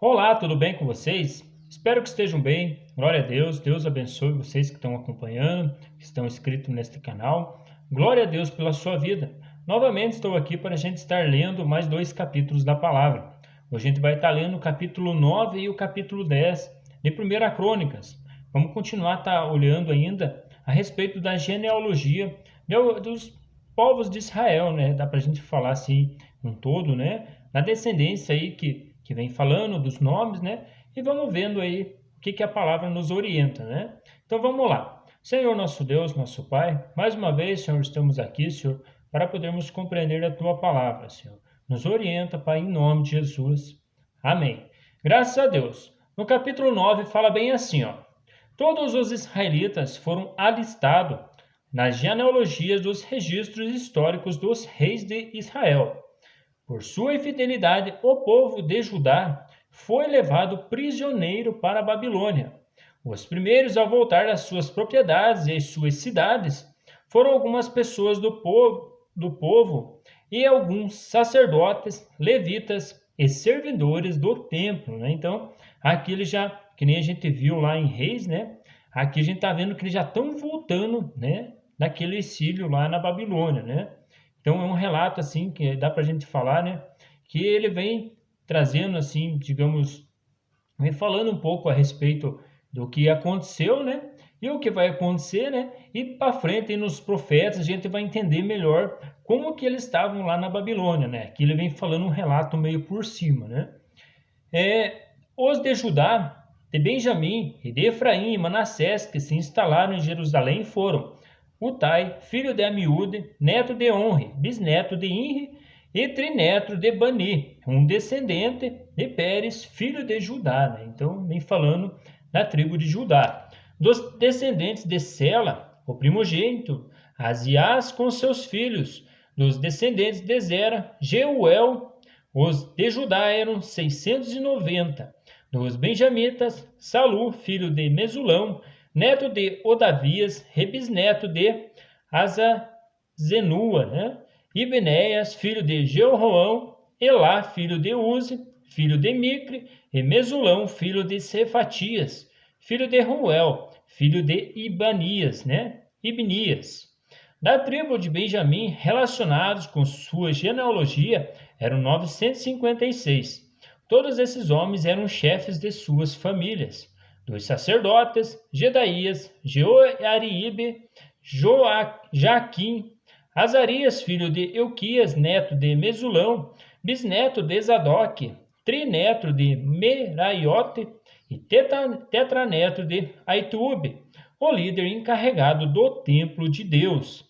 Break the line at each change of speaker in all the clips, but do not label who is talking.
Olá, tudo bem com vocês? Espero que estejam bem. Glória a Deus. Deus abençoe vocês que estão acompanhando, que estão inscritos neste canal. Glória a Deus pela sua vida. Novamente estou aqui para a gente estar lendo mais dois capítulos da palavra. Hoje a gente vai estar lendo o capítulo 9 e o capítulo 10 de 1 Crônicas. Vamos continuar olhando ainda a respeito da genealogia dos povos de Israel, né? Dá para a gente falar assim um todo, né? Na descendência aí que vem falando dos nomes, né? E vamos vendo aí o que a palavra nos orienta, né? Então vamos lá. Senhor nosso Deus, nosso Pai, mais uma vez, Senhor, estamos aqui, Senhor, para podermos compreender a Tua palavra, Senhor. Nos orienta, Pai, em nome de Jesus. Amém. Graças a Deus. No capítulo 9 fala bem assim, ó. Todos os israelitas foram alistados nas genealogias dos registros históricos dos reis de Israel. Por sua infidelidade, o povo de Judá foi levado prisioneiro para a Babilônia. Os primeiros a voltar às suas propriedades e às suas cidades foram algumas pessoas do povo e alguns sacerdotes, levitas e servidores do templo, né? Então, aqui ele já, que nem a gente viu lá em Reis, né? Aqui a gente está vendo que eles já estão voltando, né? Daquele exílio lá na Babilônia, né? Então é um relato assim que dá para a gente falar, né? Que ele vem trazendo assim, digamos, vem falando um pouco a respeito do que aconteceu, né? E o que vai acontecer, né? E para frente, nos profetas, a gente vai entender melhor como que eles estavam lá na Babilônia, né? Aqui ele vem falando um relato meio por cima, né? Os de Judá, de Benjamim e de Efraim e Manassés que se instalaram em Jerusalém foram Utai, filho de Amiúde, neto de Onre, bisneto de Inri e trineto de Bani, um descendente de Pérez, filho de Judá, né? Então, vem falando da tribo de Judá. Dos descendentes de Sela, o primogênito, Azias com seus filhos. Dos descendentes de Zera, Jeuel. Os de Judá eram 690. Dos benjamitas, Salu, filho de Mesulão, neto de Odavias, rebisneto de Azazenua, né? E Benéias, filho de Jeroão, Elá, filho de Uzi, filho de Micre, e Mesulão, filho de Cefatias, filho de Ruel, filho de Ibanias, né? Ibnias. Da tribo de Benjamim, relacionados com sua genealogia, eram 956. Todos esses homens eram chefes de suas famílias. Dos sacerdotes, Jedaías, Joaribe, Jaquim, Azarias, filho de Euquias, neto de Mesulão, bisneto de Zadok, trineto de Meraiote e tetraneto de Aitube, o líder encarregado do templo de Deus.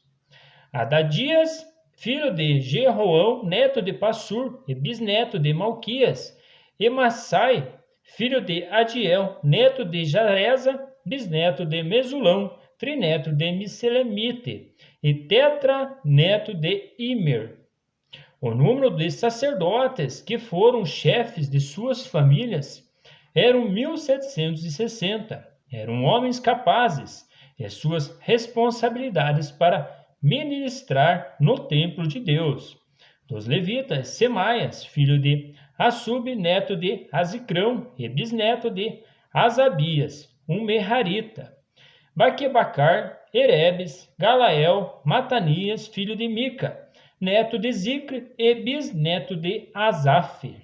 Adadias, filho de Jeroão, neto de Passur e bisneto de Malquias, e Massai, filho de Adiel, neto de Jareza, bisneto de Mesulão, trineto de Miselemite, e tetraneto de Imer. O número de sacerdotes que foram chefes de suas famílias eram 1760. Eram homens capazes, e suas responsabilidades para ministrar no templo de Deus. Dos levitas, Semaias, filho de Assub, neto de Azicrão e bisneto de Asabias, um merarita. Baquebacar, Erebes, Galael, Matanias, filho de Mica, neto de Zicre e bisneto de Asaf.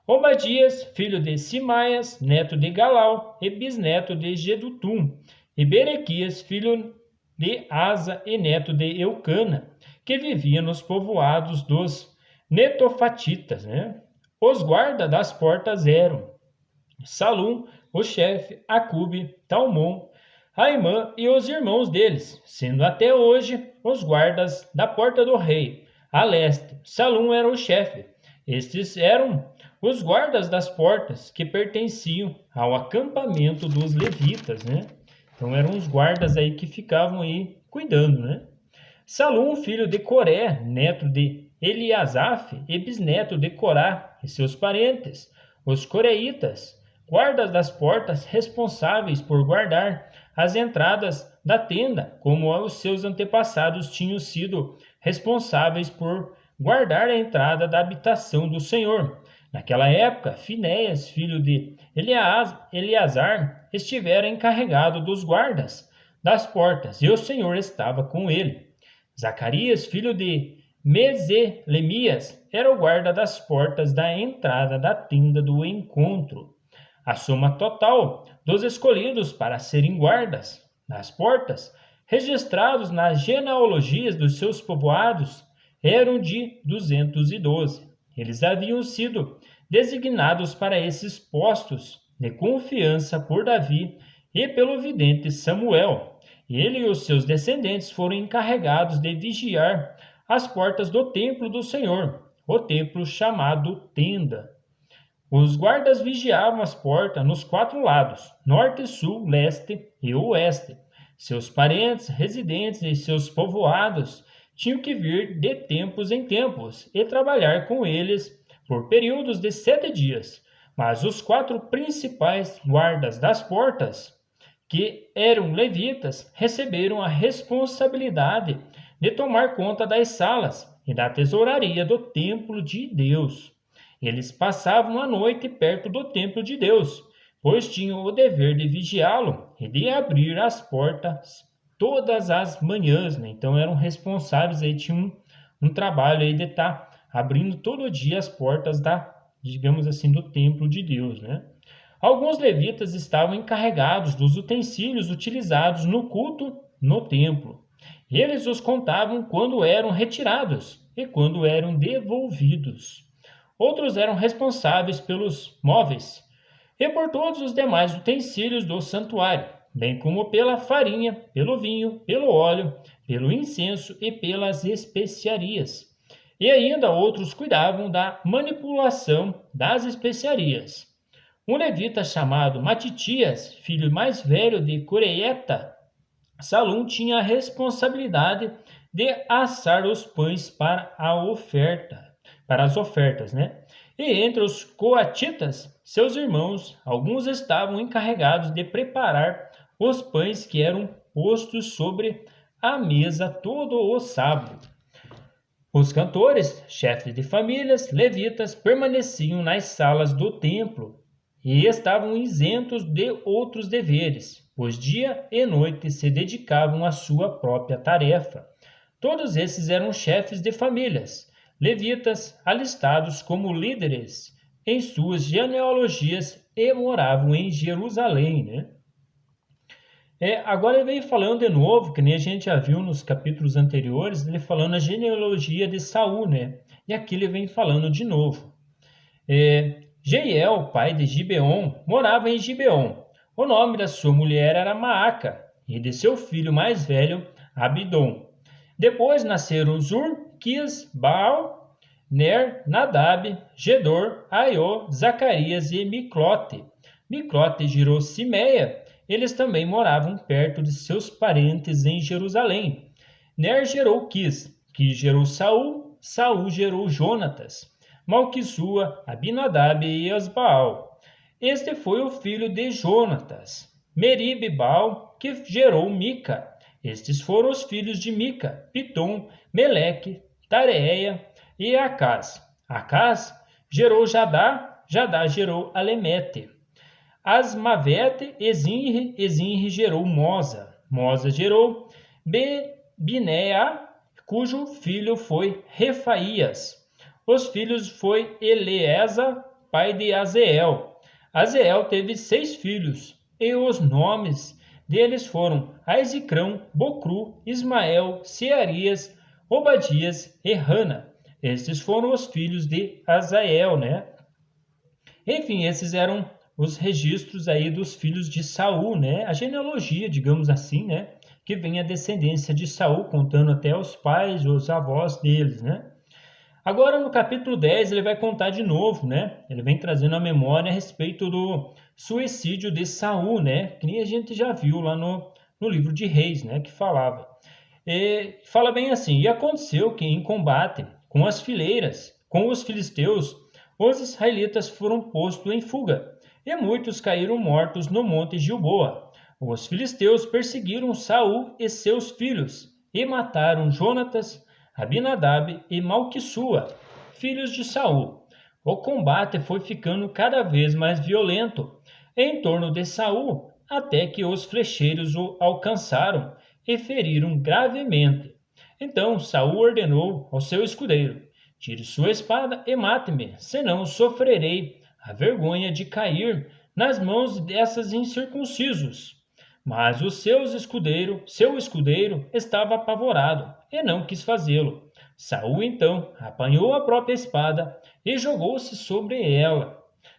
Obadias, filho de Simaias, neto de Galau e bisneto de Gedutum, e Berequias, filho de Asa e neto de Eucana, que vivia nos povoados dos Netofatitas, né? Os guardas das portas eram Salum, o chefe, Acube, Talmon, Aimã e os irmãos deles, sendo até hoje os guardas da porta do rei. A leste, Salum era o chefe. Estes eram os guardas das portas que pertenciam ao acampamento dos levitas, né? Então eram os guardas aí que ficavam aí cuidando, né? Salum, filho de Coré, neto de Eliasaf e bisneto de Corá e seus parentes, os coreitas, guardas das portas responsáveis por guardar as entradas da tenda, como os seus antepassados tinham sido responsáveis por guardar a entrada da habitação do Senhor. Naquela época, Finéias, filho de Eleazar, estivera encarregado dos guardas das portas, e o Senhor estava com ele. Zacarias, filho de Meselemias, era o guarda das portas da entrada da tenda do encontro. A soma total dos escolhidos para serem guardas das portas, registrados nas genealogias dos seus povoados, eram de 212. Eles haviam sido designados para esses postos de confiança por Davi e pelo vidente Samuel. Ele e os seus descendentes foram encarregados de vigiar as portas do templo do Senhor, o templo chamado Tenda. Os guardas vigiavam as portas nos 4 lados, norte, sul, leste e oeste. Seus parentes, residentes e seus povoados tinham que vir de tempos em tempos e trabalhar com eles por períodos de 7 dias. Mas os 4 principais guardas das portas, que eram levitas, receberam a responsabilidade de tomar conta das salas e da tesouraria do templo de Deus. Eles passavam a noite perto do templo de Deus, pois tinham o dever de vigiá-lo e de abrir as portas todas as manhãs, né? Então eram responsáveis, aí tinham um trabalho aí de estar abrindo todo dia as portas digamos assim, do templo de Deus, né? Alguns levitas estavam encarregados dos utensílios utilizados no culto no templo. Eles os contavam quando eram retirados e quando eram devolvidos. Outros eram responsáveis pelos móveis e por todos os demais utensílios do santuário, bem como pela farinha, pelo vinho, pelo óleo, pelo incenso e pelas especiarias. E ainda outros cuidavam da manipulação das especiarias. Um levita chamado Matitias, filho mais velho de Coreieta, Salum tinha a responsabilidade de assar os pães para as ofertas, né? E entre os coatitas, seus irmãos, alguns estavam encarregados de preparar os pães que eram postos sobre a mesa todo o sábado. Os cantores, chefes de famílias, levitas, permaneciam nas salas do templo e estavam isentos de outros deveres, pois dia e noite se dedicavam à sua própria tarefa. Todos esses eram chefes de famílias, levitas alistados como líderes em suas genealogias e moravam em Jerusalém, né? Agora ele vem falando de novo, que nem a gente já viu nos capítulos anteriores, ele falando a genealogia de Saul, né? E aqui ele vem falando de novo. Jeiel, pai de Gibeon, morava em Gibeon. O nome da sua mulher era Maaca, e de seu filho mais velho, Abidom. Depois nasceram Zur, Quis, Baal, Ner, Nadab, Gedor, Aiô, Zacarias e Miclote. Miclote gerou Simeia. Eles também moravam perto de seus parentes em Jerusalém. Ner gerou Quis, Quis gerou Saul, Saul gerou Jonatas, Malquissua, Abinadab e Asbaal. Este foi o filho de Jonatas. Merib-Baal, que gerou Mica. Estes foram os filhos de Mica, Pitom, Meleque, Tareia e Acás. Acás gerou Jadá, Jadá gerou Alemete. Asmavete, Ezinri, Ezinri gerou Moza. Moza gerou Binea, cujo filho foi Refaías. Os filhos foi Eleasa, pai de Azeel. Azeel teve 6 filhos, e os nomes deles foram Aizicrão, Bocru, Ismael, Searias, Obadias e Rana. Estes foram os filhos de Azael, né? Enfim, esses eram os registros aí dos filhos de Saul, né? A genealogia, digamos assim, né? Que vem a descendência de Saul, contando até os pais, os avós deles, né? Agora, no capítulo 10, ele vai contar de novo, né? Ele vem trazendo a memória a respeito do suicídio de Saul, né? Que nem a gente já viu lá no livro de Reis, né? Que falava. E fala bem assim: e aconteceu que em combate com as fileiras, com os filisteus, os israelitas foram postos em fuga, e muitos caíram mortos no monte Gilboa. Os filisteus perseguiram Saul e seus filhos, e mataram Jonatas, Abinadab e Malquissua, filhos de Saul. O combate foi ficando cada vez mais violento em torno de Saul, até que os flecheiros o alcançaram e feriram gravemente. Então Saul ordenou ao seu escudeiro: tire sua espada e mate-me, senão sofrerei a vergonha de cair nas mãos desses incircuncisos. Mas seu escudeiro estava apavorado e não quis fazê-lo. Saul então apanhou a própria espada e jogou-se sobre ela.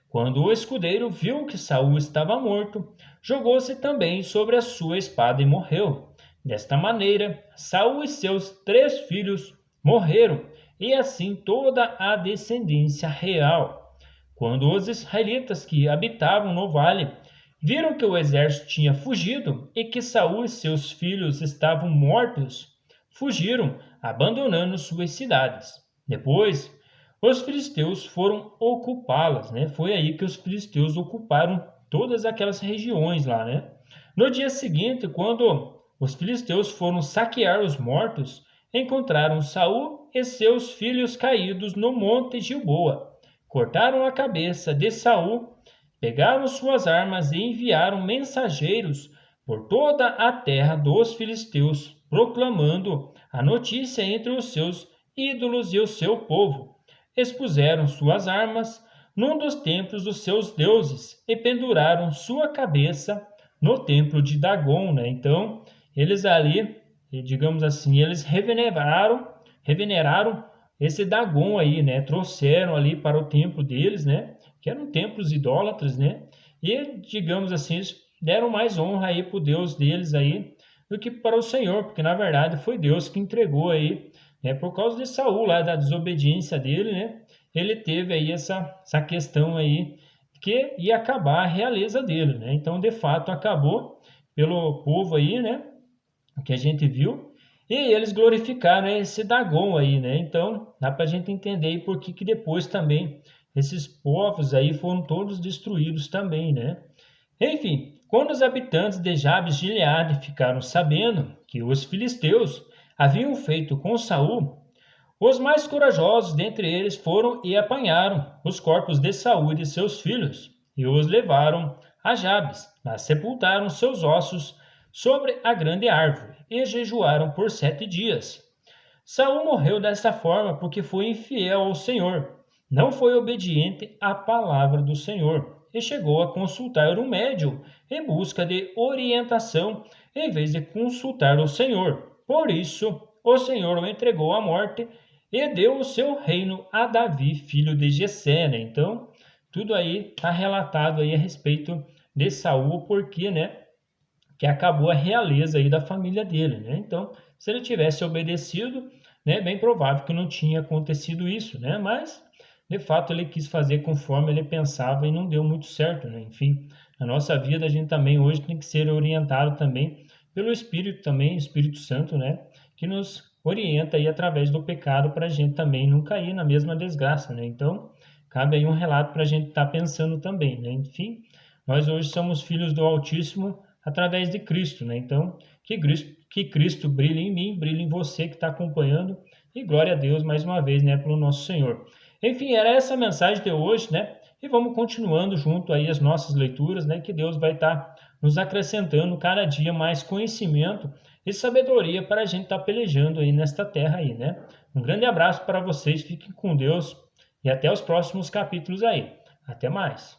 Quando o escudeiro viu que Saul estava morto, jogou-se também sobre a sua espada e morreu. Desta maneira, Saul e seus 3 filhos morreram, e assim toda a descendência real. Quando os israelitas que habitavam no vale viram que o exército tinha fugido e que Saul e seus filhos estavam mortos, fugiram, abandonando suas cidades. Depois, os filisteus foram ocupá-las, né? Foi aí que os filisteus ocuparam todas aquelas regiões lá, né? No dia seguinte, quando os filisteus foram saquear os mortos, encontraram Saul e seus filhos caídos no monte Gilboa. Cortaram a cabeça de Saul, pegaram suas armas e enviaram mensageiros por toda a terra dos filisteus, proclamando a notícia entre os seus ídolos e o seu povo. Expuseram suas armas num dos templos dos seus deuses e penduraram sua cabeça no templo de Dagon, né? Então, eles ali, digamos assim, eles reveneraram esse Dagon aí, né? Trouxeram ali para o templo deles, né? Que eram templos idólatras, né? E, digamos assim, eles deram mais honra aí para o Deus deles aí do que para o Senhor, porque na verdade foi Deus que entregou aí, né? Por causa de Saul lá, da desobediência dele, né? Ele teve aí essa questão aí que ia acabar a realeza dele, né? Então, de fato, acabou pelo povo aí, né? Que a gente viu, e eles glorificaram esse Dagon aí, né? Então, dá para a gente entender por que depois também esses povos aí foram todos destruídos também, né? Enfim, quando os habitantes de Jabes de Gileade ficaram sabendo que os filisteus haviam feito com Saul, os mais corajosos dentre eles foram e apanharam os corpos de Saul e de seus filhos e os levaram a Jabes, mas sepultaram seus ossos sobre a grande árvore e jejuaram por 7 dias. Saul morreu desta forma porque foi infiel ao Senhor, não foi obediente à palavra do Senhor e chegou a consultar um médium em busca de orientação em vez de consultar o Senhor. Por isso, o Senhor o entregou à morte e deu o seu reino a Davi, filho de Jessé, né? Então, tudo aí está relatado aí a respeito de Saul, porque, né, que acabou a realeza aí da família dele, né? Então, se ele tivesse obedecido, né, bem provável que não tinha acontecido isso, né? Mas, de fato, ele quis fazer conforme ele pensava e não deu muito certo, né? Enfim, na nossa vida a gente também hoje tem que ser orientado também pelo Espírito também, Espírito Santo, né? Que nos orienta aí através do pecado para a gente também não cair na mesma desgraça, né? Então, cabe aí um relato para a gente estar pensando também, né? Enfim, nós hoje somos filhos do Altíssimo através de Cristo, né? Então, que Cristo brilhe em mim, brilhe em você que está acompanhando, e glória a Deus mais uma vez, né, pelo nosso Senhor. Enfim, era essa a mensagem de hoje, né? E vamos continuando junto aí as nossas leituras, né? Que Deus vai estar nos acrescentando cada dia mais conhecimento e sabedoria para a gente estar pelejando aí nesta terra aí, né? Um grande abraço para vocês, fiquem com Deus e até os próximos capítulos aí. Até mais.